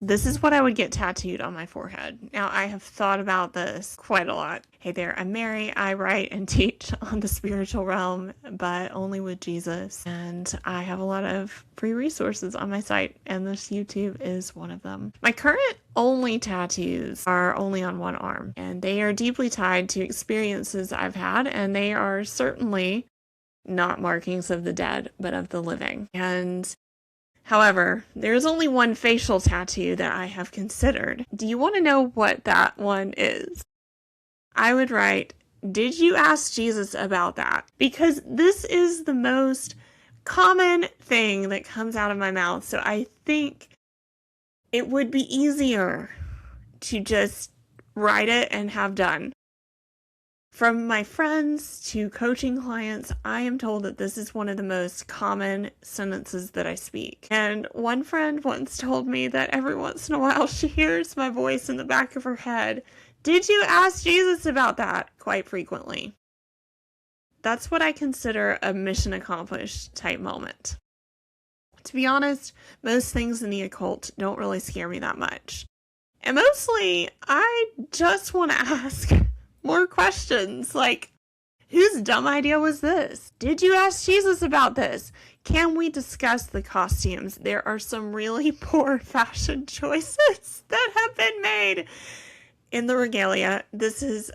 This is what I would get tattooed on my forehead. Now, I have thought about this quite a lot. Hey there, I'm Mary. I write and teach on the spiritual realm, but only with Jesus. And I have a lot of free resources on my site, and this YouTube is one of them. My current only tattoos are only on one arm, and they are deeply tied to experiences I've had, and they are certainly not markings of the dead, but of the living. And however, there's only one facial tattoo that I have considered. Do you want to know what that one is? I would write, "Did you ask Jesus about that?" Because this is the most common thing that comes out of my mouth. So I think it would be easier to just write it and have done. From my friends to coaching clients, I am told that this is one of the most common sentences that I speak. And one friend once told me that every once in a while she hears my voice in the back of her head. Did you ask Jesus about that? Quite frequently. That's what I consider a mission accomplished type moment. To be honest, most things in the occult don't really scare me that much. And mostly, I just want to ask more questions like, whose dumb idea was this? Did you ask Jesus about this? Can we discuss the costumes? There are some really poor fashion choices that have been made in the regalia. This is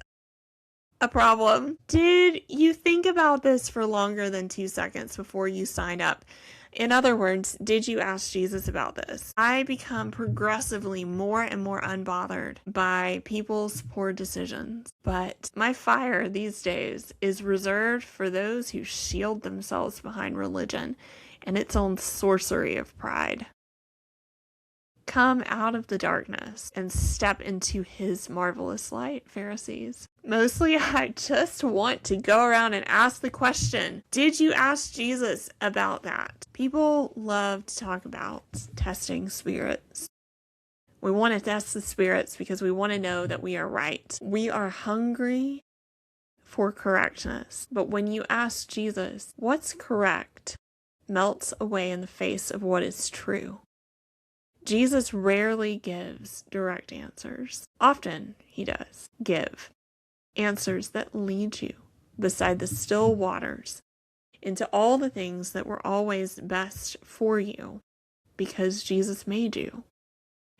a problem. Did you think about this for longer than 2 seconds before you signed up? In other words, did you ask Jesus about this? I become progressively more and more unbothered by people's poor decisions. But my fire these days is reserved for those who shield themselves behind religion and its own sorcery of pride. Come out of the darkness and step into his marvelous light, Pharisees. Mostly, I just want to go around and ask the question, did you ask Jesus about that? People love to talk about testing spirits. We want to test the spirits because we want to know that we are right. We are hungry for correctness. But when you ask Jesus, what's correct, melts away in the face of what is true. Jesus rarely gives direct answers. Often he does give answers that lead you beside the still waters into all the things that were always best for you because Jesus made you.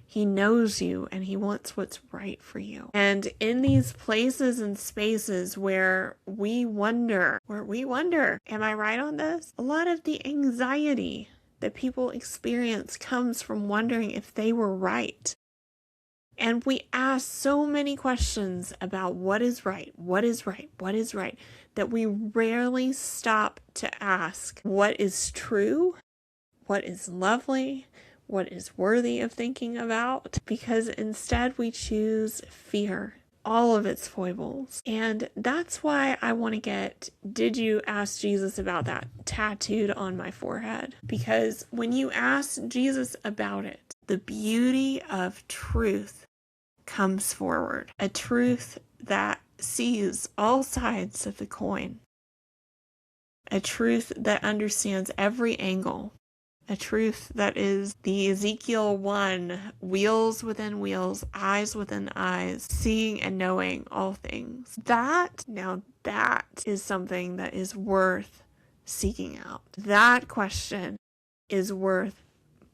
He knows you and he wants what's right for you. And in these places and spaces where we wonder, am I right on this? A lot of the anxiety that people experience comes from wondering if they were right. And we ask so many questions about what is right, that we rarely stop to ask what is true, what is lovely, what is worthy of thinking about, because instead we choose fear, all of its foibles. And that's why I want to get, did you ask Jesus about that, tattooed on my forehead? Because when you ask Jesus about it, the beauty of truth comes forward. A truth that sees all sides of the coin. A truth that understands every angle. A truth that is the Ezekiel 1, wheels within wheels, eyes within eyes, seeing and knowing all things. That is something that is worth seeking out. That question is worth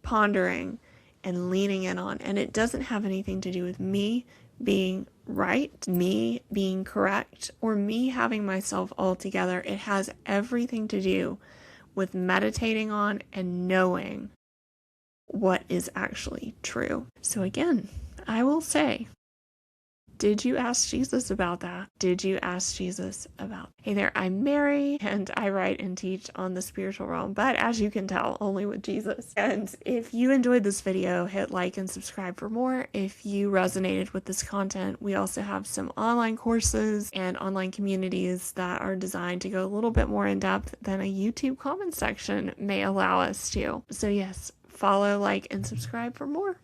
pondering and leaning in on. And it doesn't have anything to do with me being right, me being correct, or me having myself all together. It has everything to do with meditating on and knowing what is actually true. So again, I will say, did you ask Jesus about that? Did you ask Jesus about? Hey there, I'm Mary, and I write and teach on the spiritual realm, but as you can tell, only with Jesus. And if you enjoyed this video, hit like and subscribe for more. If you resonated with this content, we also have some online courses and online communities that are designed to go a little bit more in depth than a YouTube comment section may allow us to. So yes, follow, like, and subscribe for more.